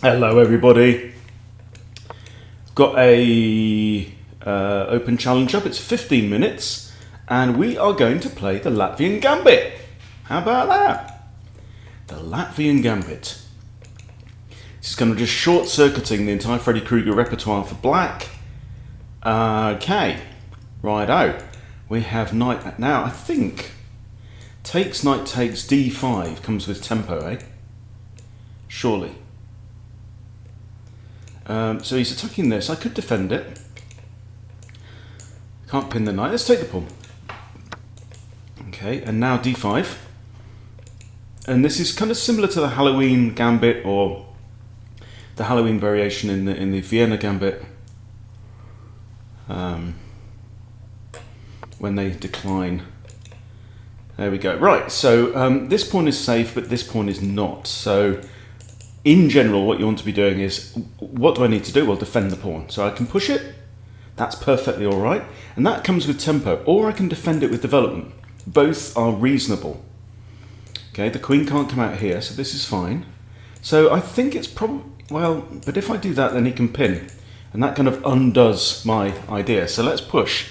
Hello everybody. Got a open challenge up. It's 15 minutes and we are going to play the Latvian Gambit. How about that? The Latvian Gambit. This is kind of just short-circuiting the entire Freddy Krueger repertoire for black. Okay, righto. We have knight now. I think knight takes d5 comes with tempo, eh? Surely. So he's attacking this. I could defend it. Can't pin the knight. Let's take the pawn. Okay, and now d5. And this is kind of similar to the Halloween Gambit or the Halloween variation in the Vienna Gambit. When they decline. There we go. Right, so this pawn is safe, but this pawn is not. So in general, what you want to be doing is, what do I need to do? Well, defend the pawn. So I can push it. That's perfectly all right. And that comes with tempo. Or I can defend it with development. Both are reasonable. Okay, the queen can't come out here, so this is fine. So I think it's probably, well, but if I do that, then he can pin. And that kind of undoes my idea. So let's push.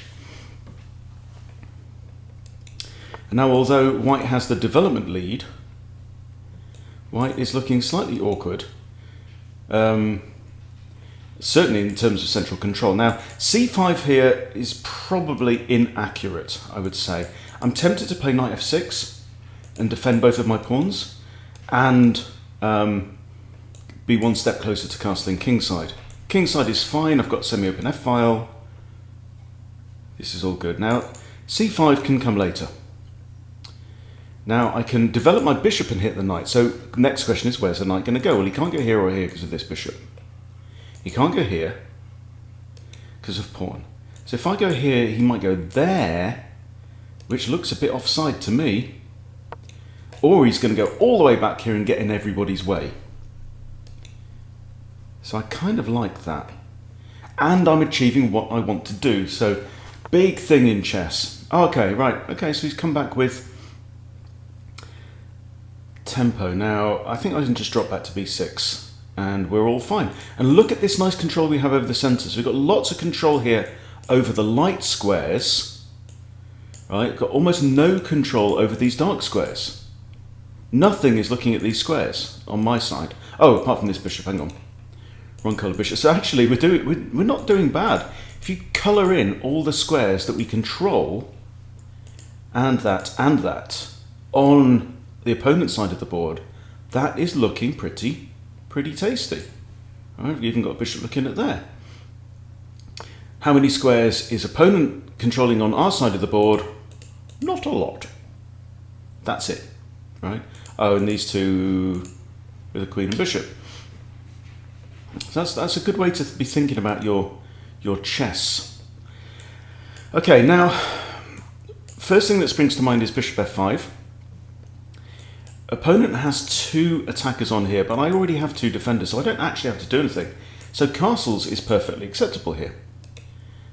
And now, although white has the development lead, white is looking slightly awkward, certainly in terms of central control. Now, c5 here is probably inaccurate, I would say. I'm tempted to play knight f6 and defend both of my pawns and be one step closer to castling kingside. Kingside is fine, I've got semi-open f-file. This is all good. Now, c5 can come later. Now I can develop my bishop and hit the knight. So next question is, where's the knight going to go? Well, he can't go here or here because of this bishop. He can't go here because of pawn. So if I go here, he might go there, which looks a bit offside to me. Or he's going to go all the way back here and get in everybody's way. So I kind of like that. And I'm achieving what I want to do. So big thing in chess. Okay, right. Okay, so he's come back with tempo. Now, I think I can just drop back to b6 and we're all fine. And look at this nice control we have over the center. So we've got lots of control here over the light squares, right? Got almost no control over these dark squares. Nothing is looking at these squares on my side. Oh, apart from this bishop, hang on. Wrong color bishop. So actually we're not doing bad. If you color in all the squares that we control and that on the opponent's side of the board, that is looking pretty tasty. I've even got a bishop looking at there. How many squares is opponent controlling on our side of the board? Not a lot. That's it, right? Oh, and these two with a queen and bishop. So that's a good way to be thinking about your chess. Okay, now, first thing that springs to mind is bishop f5. Opponent has two attackers on here, but I already have two defenders, so I don't actually have to do anything. So castles is perfectly acceptable here.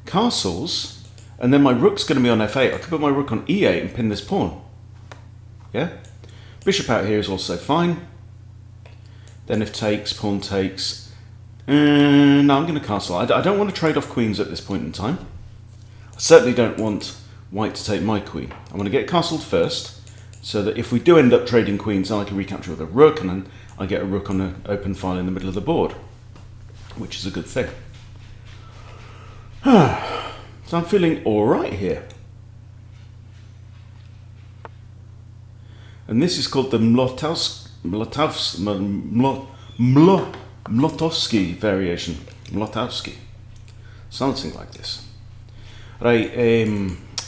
Castles, and then my rook's going to be on f8. I could put my rook on e8 and pin this pawn. Yeah? Bishop out here is also fine. Then if takes, pawn takes. No, I'm going to castle. I don't want to trade off queens at this point in time. I certainly don't want white to take my queen. I want to get castled first, so that if we do end up trading queens, then I can recapture with a rook, and then I get a rook on an open file in the middle of the board, which is a good thing. So I'm feeling all right here. And this is called the Lotovsky variation. Lotovsky. Something like this. Right,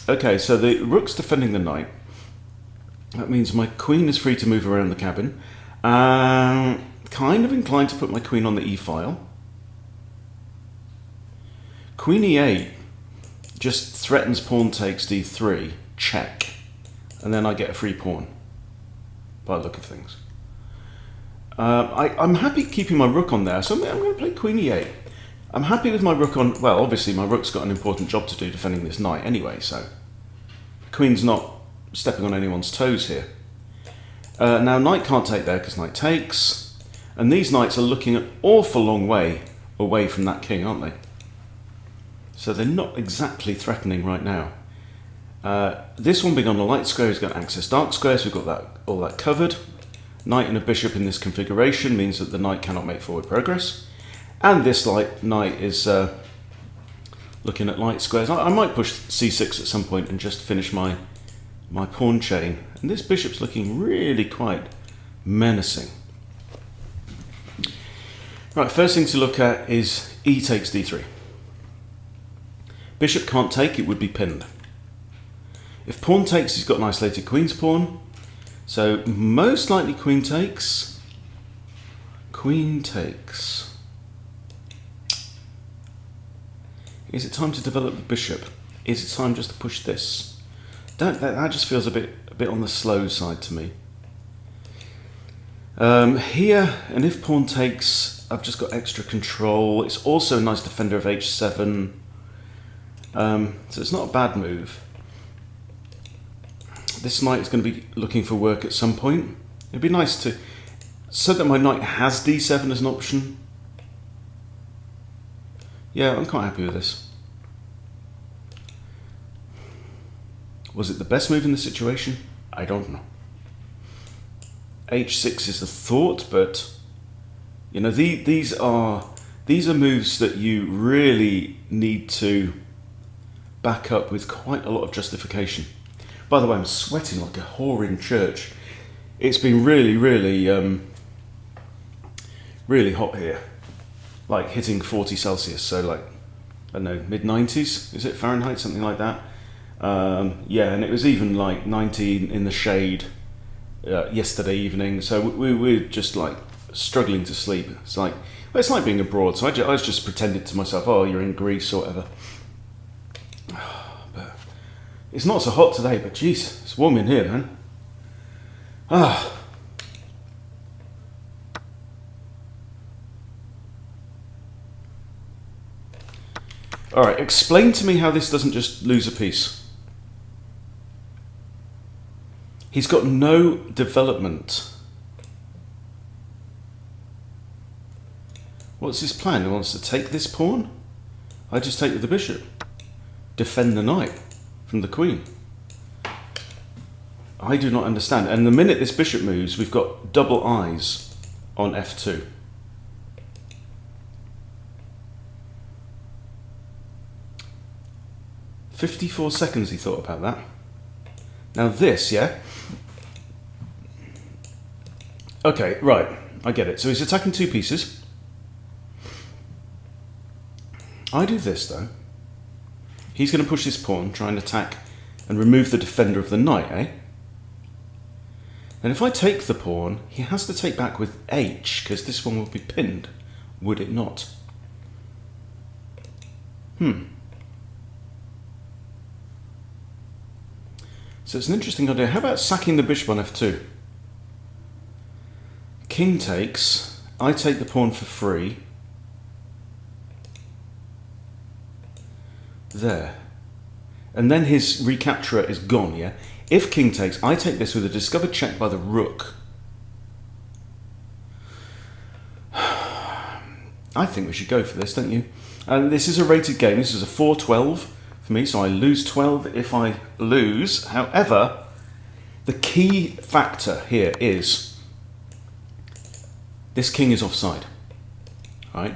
okay, so the rook's defending the knight. That means my queen is free to move around the cabin. Kind of inclined to put my queen on the e-file. Queen e8 just threatens pawn takes d3, check. And then I get a free pawn, by the look of things. I'm happy keeping my rook on there, so I'm going to play queen e8. I'm happy with my rook on, well, obviously my rook's got an important job to do defending this knight anyway, so queen's not stepping on anyone's toes here. Now knight can't take there because knight takes, And these knights are looking an awful long way away from that king, aren't they? So they're not exactly threatening right now. This one being on the light square is going to access dark squares. We've got all that covered. Knight and a bishop in this configuration means that the knight cannot make forward progress. And this knight is looking at light squares. I might push c6 at some point and just finish my pawn chain. And this bishop's looking really quite menacing. Right, first thing to look at is e takes d3. Bishop can't take, it would be pinned. If pawn takes, he's got an isolated queen's pawn. So most likely queen takes. Queen takes. Is it time to develop the bishop? Is it time just to push this? That just feels a bit on the slow side to me. Here, and if pawn takes, I've just got extra control. It's also a nice defender of h7. So it's not a bad move. This knight is going to be looking for work at some point. It'd be nice to, so that my knight has d7 as an option. Yeah, I'm quite happy with this. Was it the best move in the situation? I don't know. h6 is the thought, but you know, these are moves that you really need to back up with quite a lot of justification. By the way, I'm sweating like a whore in church. It's been really, really, really hot here. Like hitting 40 Celsius, so like, I don't know, mid-90s? Is it Fahrenheit? Something like that. Yeah, and it was even like 19 in the shade yesterday evening. So we're just like struggling to sleep. It's like, well, it's like being abroad. So I was just pretending to myself, oh, you're in Greece or whatever. It's not so hot today, but geez, it's warm in here, man. Ah. All right, explain to me how this doesn't just lose a piece. He's got no development. What's his plan? He wants to take this pawn? I just take with the bishop. Defend the knight from the queen. I do not understand. And the minute this bishop moves, we've got double eyes on f2. "54 seconds he thought about that. Now this, yeah? Okay, right, I get it. So he's attacking two pieces. I do this though. He's going to push this pawn, try and attack and remove the defender of the knight, eh? And if I take the pawn, he has to take back with h, because this one will be pinned, would it not? So it's an interesting idea. How about sacking the bishop on f2? King takes, I take the pawn for free. There. And then his recapturer is gone, yeah? If king takes, I take this with a discovered check by the rook. I think we should go for this, don't you? And this is a rated game. This is a 4-12 for me, so I lose 12 if I lose. However, the key factor here is this king is offside. Right?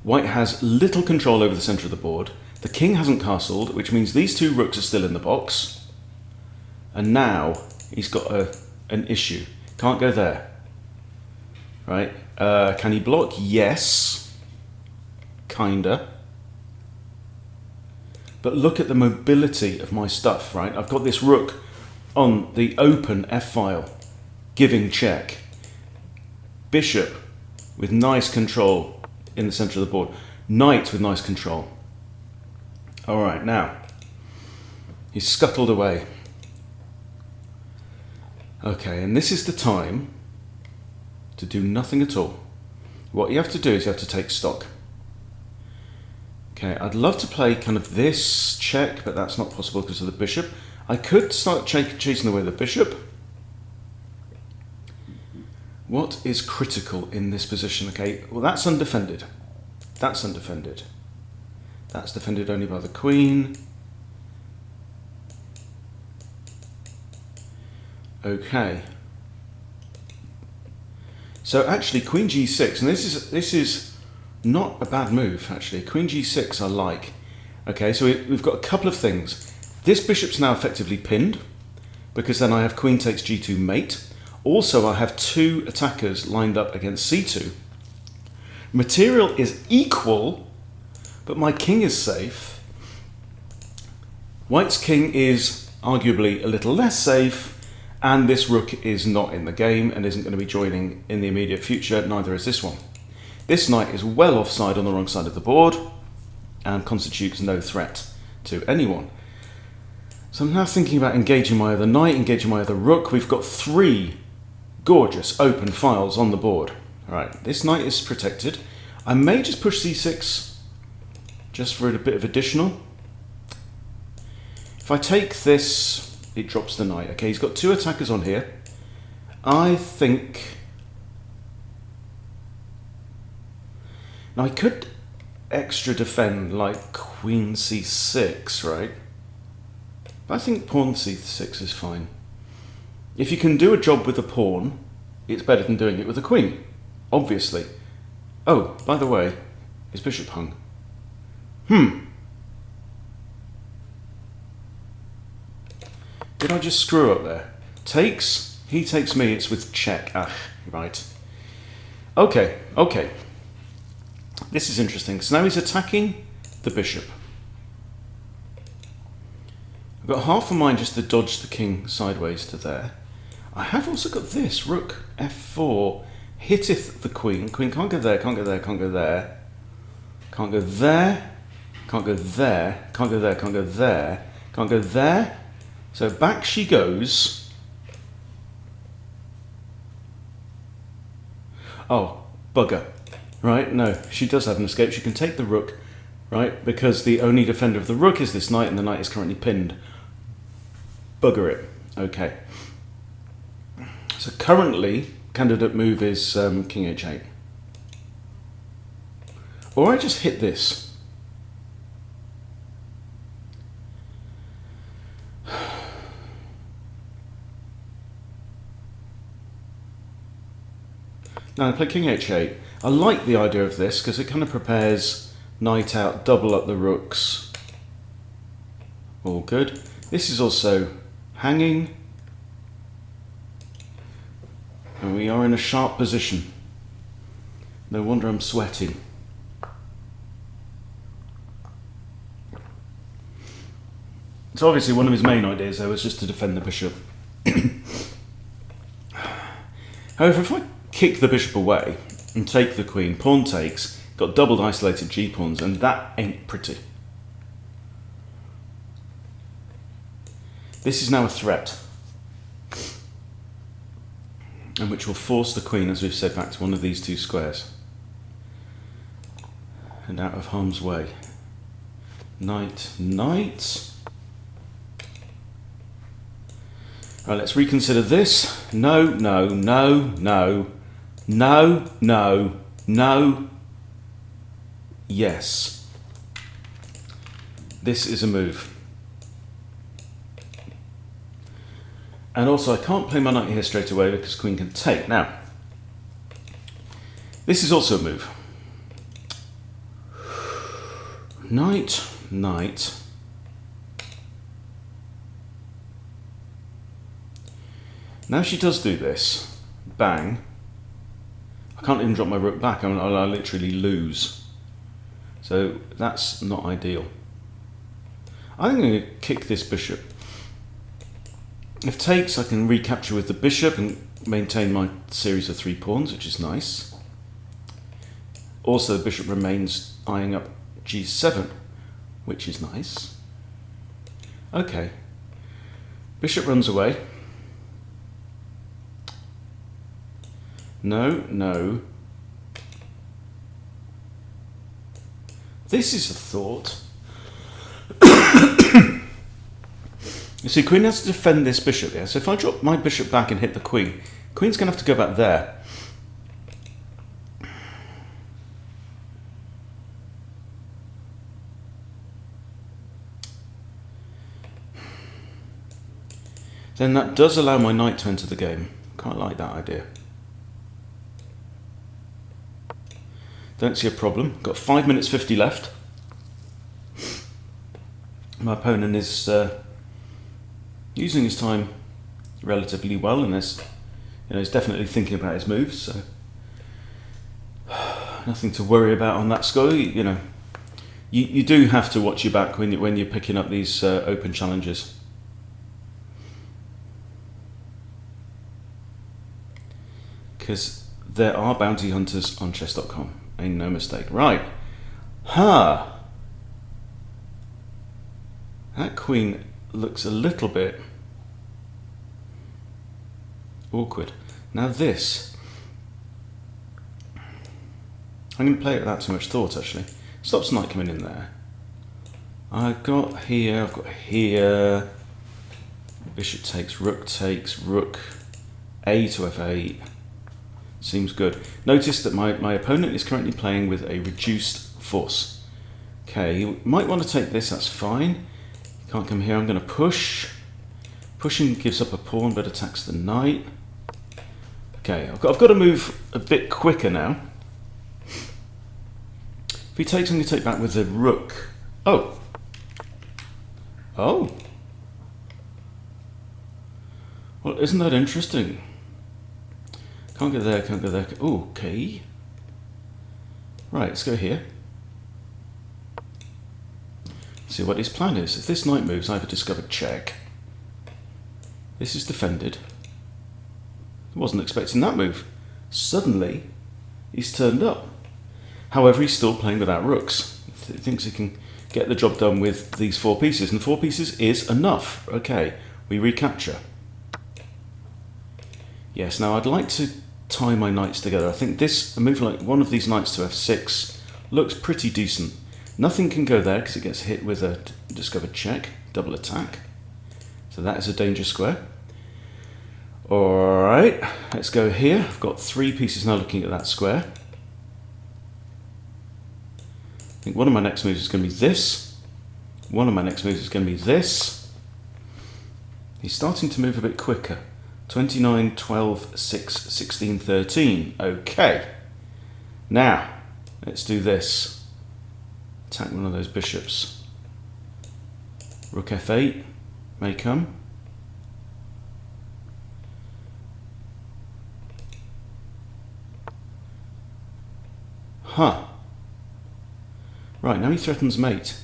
White has little control over the centre of the board. The king hasn't castled, which means these two rooks are still in the box. And now he's got an issue. Can't go there. Right? Can he block? Yes. Kinda. But look at the mobility of my stuff, right? I've got this rook on the open f-file, giving check. Bishop with nice control in the centre of the board. Knight with nice control. All right, now, he's scuttled away. Okay, and this is the time to do nothing at all. What you have to do is you have to take stock. Okay, I'd love to play kind of this check, but that's not possible because of the bishop. I could start chasing away the bishop. What is critical in this position? Okay, well that's undefended. That's undefended. That's defended only by the queen. Okay. So actually queen g6, and this is not a bad move actually. Queen g6 I like. Okay, so we've got a couple of things. This bishop's now effectively pinned, because then I have queen takes g2 mate. Also, I have two attackers lined up against c2. Material is equal, but my king is safe. White's king is arguably a little less safe, and this rook is not in the game and isn't going to be joining in the immediate future, neither is this one. This knight is well offside on the wrong side of the board and constitutes no threat to anyone. So I'm now thinking about engaging my other knight, engaging my other rook. We've got three gorgeous open files on the board. All right, this knight is protected. I may just push c6 just for a bit of additional. If I take this, it drops the knight. Okay, he's got two attackers on here. I think... Now I could extra defend like queen c6, right? But I think pawn c6 is fine. If you can do a job with a pawn, it's better than doing it with a queen, obviously. Oh, by the way, his bishop hung. Did I just screw up there? Takes, he takes me, it's with check. Ah, right. Okay. This is interesting. So now he's attacking the bishop. I've got half a mind just to dodge the king sideways to there. I have also got this, rook f4, hitteth the queen. Queen can't go there, can't go there, can't go there. Can't go there, can't go there, can't go there, can't go there, can't go there. So back she goes. Oh, bugger. Right, no, she does have an escape. She can take the rook, right, because the only defender of the rook is this knight, and the knight is currently pinned. Bugger it. Okay. So currently, candidate move is king h8. Or I just hit this. Now I play king h8. I like the idea of this because it kind of prepares knight out, double up the rooks. All good. This is also hanging. And we are in a sharp position. No wonder I'm sweating. So obviously one of his main ideas there was just to defend the bishop. However, if I kick the bishop away and take the queen, pawn takes, got doubled isolated g-pawns, and that ain't pretty. This is now a threat, and which will force the queen, as we've said, back to one of these two squares and out of harm's way. Knight, knight. Right, let's reconsider this. No, no, no, no, no, no, no, yes. This is a move. And also I can't play my knight here straight away because queen can take. Now, this is also a move. Knight, knight. Now she does do this, bang, I can't even drop my rook back, I'll literally lose. So that's not ideal. I think I'm going to kick this bishop. If takes, I can recapture with the bishop and maintain my series of 3 pawns, which is nice. Also the bishop remains eyeing up g7, which is nice. Okay, bishop runs away. No, no. This is a thought. You see, queen has to defend this bishop, yeah? So if I drop my bishop back and hit the queen, queen's going to have to go back there. then that does allow my knight to enter the game. Quite like that idea. Don't see a problem. Got 5 minutes 50 left. My opponent is using his time relatively well, and he's definitely thinking about his moves, so nothing to worry about on that score. You do have to watch your back when you're picking up these open challenges. Because there are bounty hunters on chess.com. Ain't no mistake. Right. That queen looks a little bit awkward. Now this, I'm going to play it without too much thought actually. Stops knight coming in there. I've got here, bishop takes, rook, a to f8. Seems good. Notice that my opponent is currently playing with a reduced force. Okay, he might want to take this, that's fine. Can't come here, I'm going to push. Pushing gives up a pawn but attacks the knight. Okay, I've got to move a bit quicker now. If he takes, I'm going to take back with the rook. Oh. Well, isn't that interesting? Can't go there, can't go there. Okay. Right, let's go here. See what his plan is. If this knight moves, I have a discovered check. This is defended. I wasn't expecting that move. Suddenly, he's turned up. However, he's still playing without rooks. He thinks he can get the job done with these 4 pieces, and 4 pieces is enough. Okay, we recapture. Yes, now I'd like to tie my knights together. I think a move like one of these knights to f6 looks pretty decent. Nothing can go there because it gets hit with a discovered check, double attack. So that is a danger square. Alright, let's go here. I've got 3 pieces now looking at that square. I think one of my next moves is going to be this. One of my next moves is going to be this. He's starting to move a bit quicker. 29, 12, 6, 16, 13. Okay. Now, let's do this. Attack one of those bishops. Rook f8 may come. Right, now he threatens mate.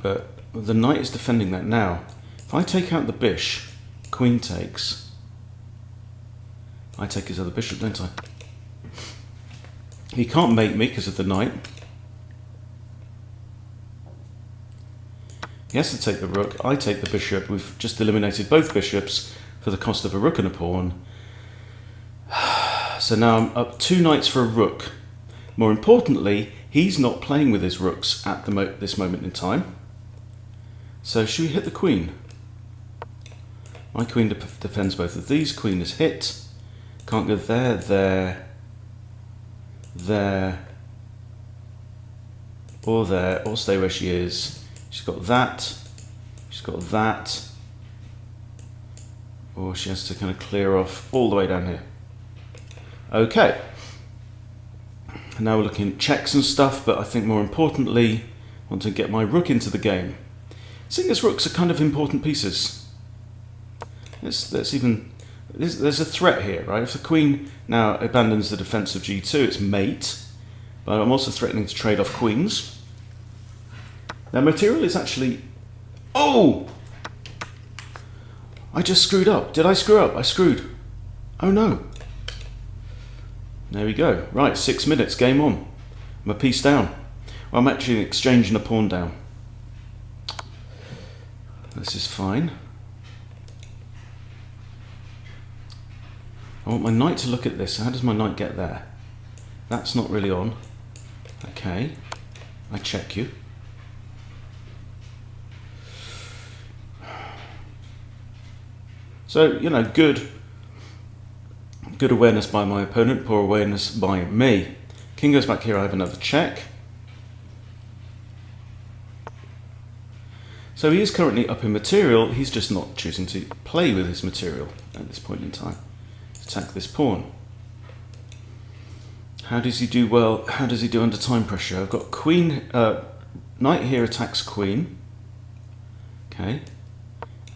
But the knight is defending that now. If I take out the bishop, queen takes. I take his other bishop, don't I? He can't mate me because of the knight. He has to take the rook, I take the bishop. We've just eliminated both bishops for the cost of a rook and a pawn. So now I'm up 2 knights for a rook. More importantly, he's not playing with his rooks at this moment in time. So should we hit the queen? My queen defends both of these. Queen is hit. Can't go there, or stay where she is. She's got that. She's got that. Or she has to kind of clear off all the way down here. Okay. Now we're looking at checks and stuff, but I think more importantly, I want to get my rook into the game. Seeing as rooks are kind of important pieces. There's a threat here, right? If the queen now abandons the defense of g2, it's mate. But I'm also threatening to trade off queens. Now material is actually... Oh! I just screwed up. Did I screw up? I screwed. Oh no. There we go. Right, 6 minutes, game on. I'm a piece down. Well, I'm actually exchanging a pawn down. This is fine. I want my knight to look at this. How does my knight get there? That's not really on. Okay. I check you. So, you know, good awareness by my opponent, poor awareness by me. King goes back here, I have another check. So he is currently up in material, he's just not choosing to play with his material at this point in time. Attack this pawn. How does he do well? How does he do under time pressure? I've got queen, knight here attacks queen. Okay.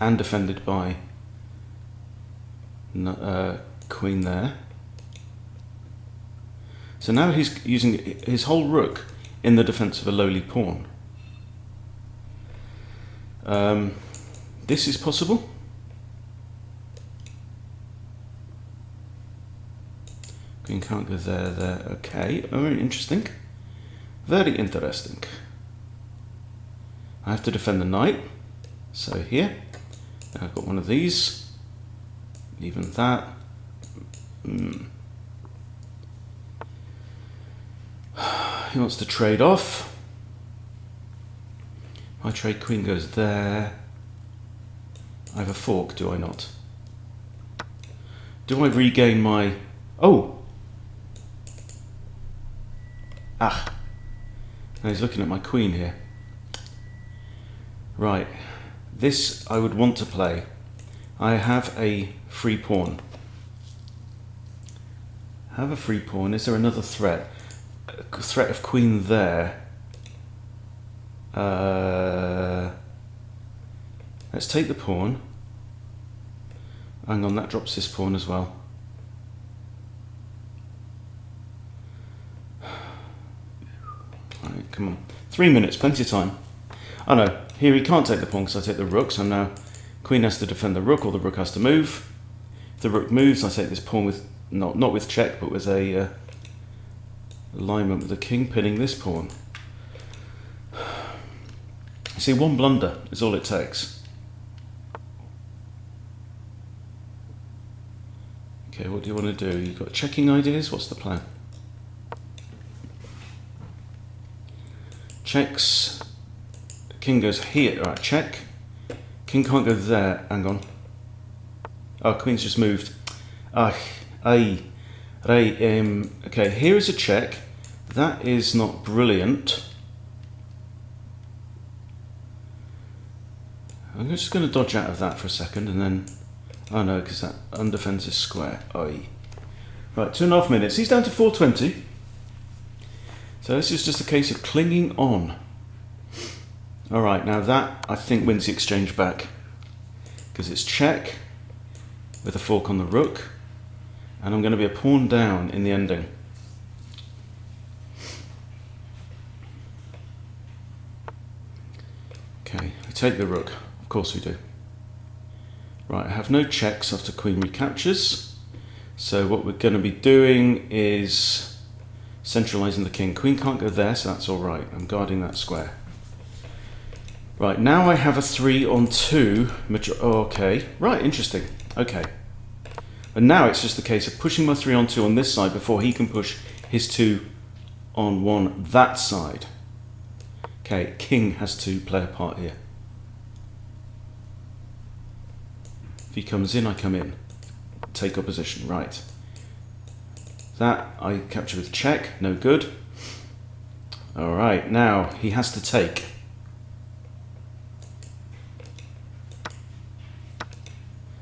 And defended by queen there. So now he's using his whole rook in the defense of a lowly pawn. This is possible. Queen can't go there. Okay, very interesting. Very interesting. I have to defend the knight. So here, I've got one of these. Even that. He wants to trade off. My trade queen goes there. I have a fork, do I not? Do I regain my... Oh! Ah! Now he's looking at my queen here. Right. This I would want to play. I have a free pawn. I have a free pawn. Is there another threat? A threat of queen there. Let's take the pawn. Hang on, that drops this pawn as well. Right, come on. 3 minutes, plenty of time. Oh no, here he can't take the pawn because I take the rook, so now queen has to defend the rook or the rook has to move. If the rook moves, I take this pawn with, not with check, but with a alignment with the king pinning this pawn. See, one blunder is all it takes. Okay, what do you want to do? You've got checking ideas? What's the plan? Checks. King goes here. Right, check. King can't go there. Hang on. Oh, queen's just moved. Okay, here is a check. That is not brilliant. I'm just going to dodge out of that for a second and then... Oh no, because that undefends his square. Right, 2.5 minutes. He's down to 420. So this is just a case of clinging on. Alright, now that I think wins the exchange back. Because it's check with a fork on the rook. And I'm going to be a pawn down in the ending. Okay, we take the rook. Of course we do. Right, I have no checks after queen recaptures. So what we're going to be doing is centralising the king. Queen can't go there, so that's all right. I'm guarding that square. Right, now I have a 3-on-2. Okay, right, interesting. Okay. But now it's just a case of pushing my 3-on-2 on this side before he can push his 2-on-1 that side. Okay, king has to play a part here. If he comes in, I come in. Take opposition, right. That I capture with check, no good. Alright, now he has to take.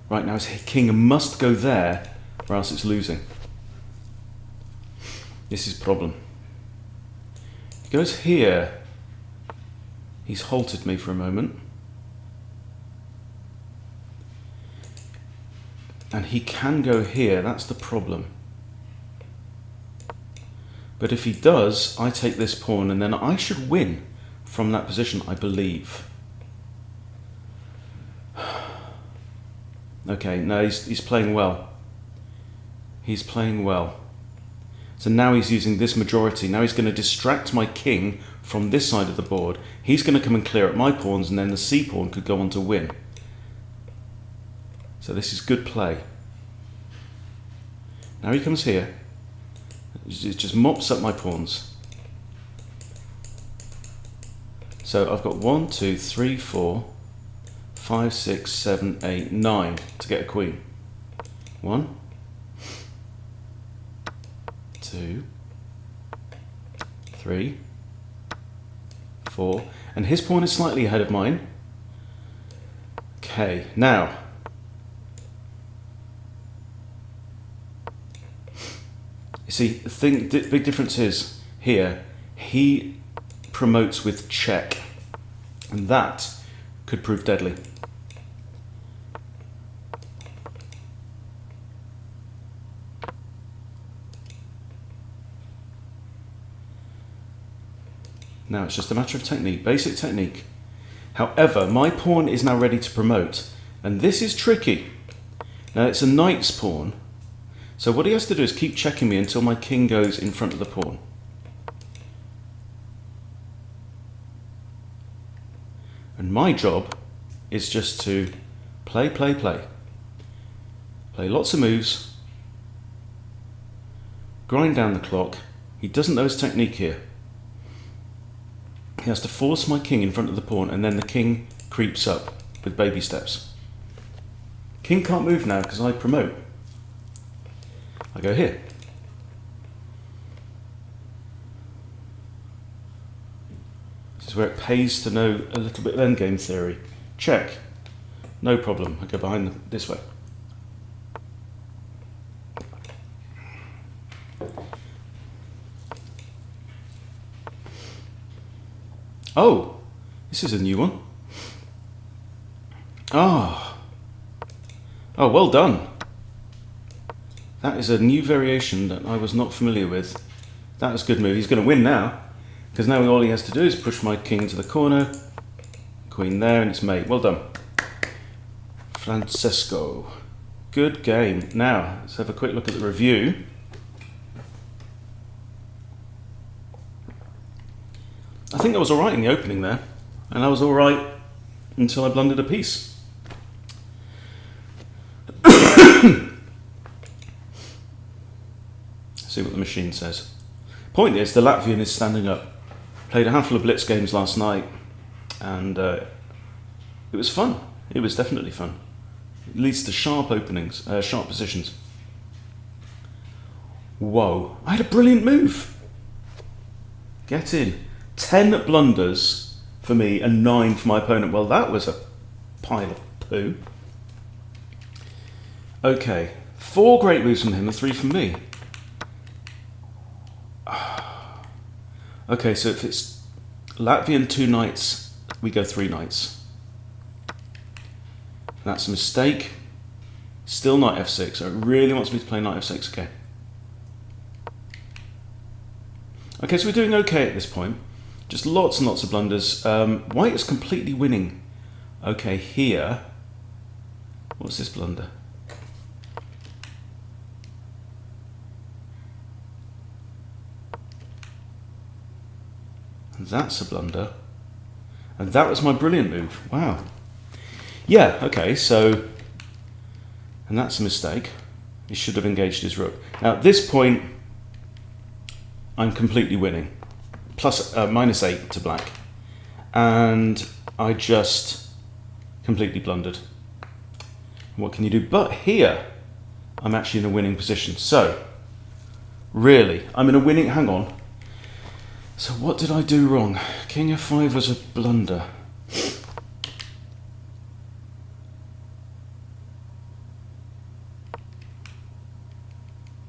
Right, now his king must go there or else it's losing. This is a problem. He goes here. He's halted me for a moment. And he can go here, that's the problem. But if he does, I take this pawn and then I should win from that position, I believe. Okay, no, he's playing well. He's playing well. So now he's using this majority. Now he's going to distract my king from this side of the board. He's going to come and clear up my pawns and then the c pawn could go on to win. So this is good play. Now he comes here. It just mops up my pawns. So I've got 1, 2, 3, 4, 5, 6, 7, 8, 9 to get a queen. 1, 2, 3, 4, and his pawn is slightly ahead of mine. Okay, now you see the big difference is here he promotes with check, and that could prove deadly. Now it's just a matter of technique, basic technique. However, my pawn is now ready to promote, and this is tricky. Now it's a knight's pawn, so what he has to do is keep checking me until my king goes in front of the pawn. And my job is just to play. Play lots of moves, grind down the clock. He doesn't know his technique here. He has to force my king in front of the pawn, and then the king creeps up with baby steps. King can't move now because I promote. I go here. This is where it pays to know a little bit of endgame theory. Check. No problem. I go behind this way. Oh, this is a new one. Oh, well done. That is a new variation that I was not familiar with. That was a good move. He's going to win now, because now all he has to do is push my king to the corner, queen there, and it's mate. Well done, Francesco. Good game. Now, let's have a quick look at the review. I think I was alright in the opening there, and I was alright until I blundered a piece. See what the machine says. Point is, the Latvian is standing up. Played a handful of blitz games last night, and it was fun. It was definitely fun. It leads to sharp openings, sharp positions. Whoa, I had a brilliant move. Get in. 10 blunders for me and 9 for my opponent. Well, that was a pile of poo. Okay, 4 great moves from him and 3 from me. Okay, so if it's Latvian 2 knights, we go 3 knights. That's a mistake. Still knight f6. It really wants me to play knight f6. Okay. Okay, so we're doing okay at this point. Just lots and lots of blunders. White is completely winning. Okay, here. What's this blunder? That's a blunder. And that was my brilliant move. Wow. Yeah, okay, so... And that's a mistake. He should have engaged his rook. Now, at this point, I'm completely winning. Plus, -8 to black. And I just completely blundered. What can you do? But here, I'm actually in a winning position. So, really, I'm in a winning... Hang on. So what did I do wrong? King f5 was a blunder.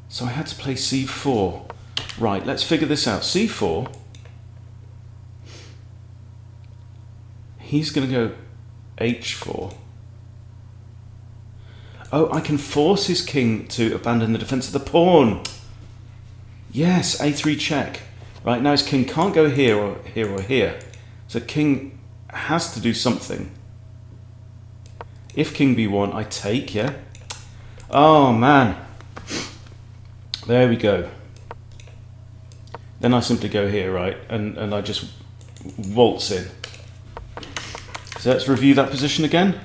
So I had to play c4. Right, let's figure this out. c4. He's going to go h4. Oh, I can force his king to abandon the defense of the pawn. Yes, a3 check. Right, now his king can't go here or here or here. So king has to do something. If king b1, I take, yeah? Oh, man. There we go. Then I simply go here, right? And I just waltz in. So let's review that position again.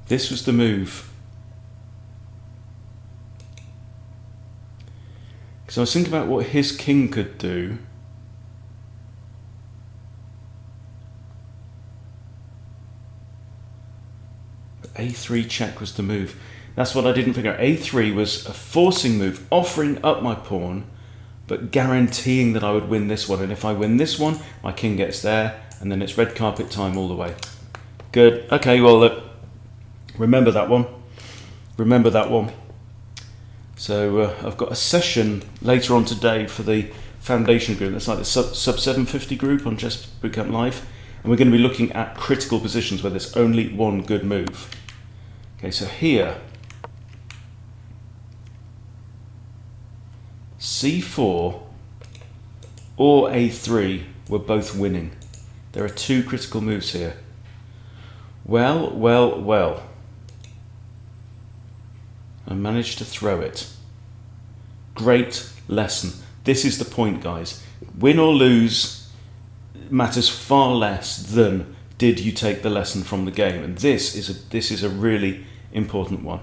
This was the move. So I was thinking about what his king could do. But a3 check was the move. That's what I didn't figure out. a3 was a forcing move, offering up my pawn. but guaranteeing that I would win this one. And if I win this one, my king gets there, and then it's red carpet time all the way. Good. Okay, well, look, remember that one. Remember that one. So I've got a session later on today for the foundation group. That's like the sub 750 group on Chess Bootcamp Live. And we're going to be looking at critical positions where there's only one good move. Okay, so here, C4 or A3 were both winning. There are two critical moves here. Well, well, well. I managed to throw it. Great lesson. This is the point, guys. Win or lose matters far less than did you take the lesson from the game. And this is a really important one.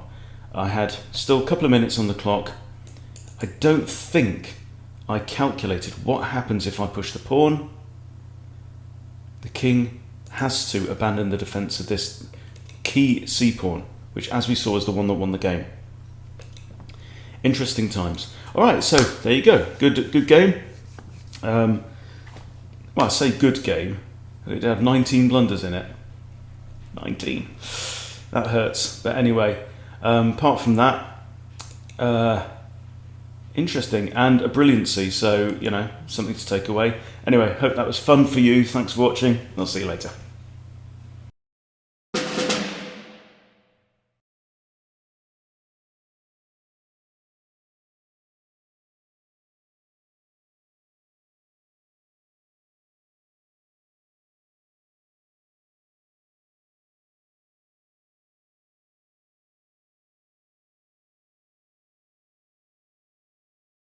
I had still a couple of minutes on the clock. I don't think I calculated what happens if I push the pawn. The king has to abandon the defense of this key c-pawn, which, as we saw, is the one that won the game. Interesting times. All right, so there you go. Good game. Well, I say good game. It had 19 blunders in it. 19. That hurts. But anyway, apart from that, interesting and a brilliancy. So, you know, something to take away. Anyway, hope that was fun for you. Thanks for watching. I'll see you later.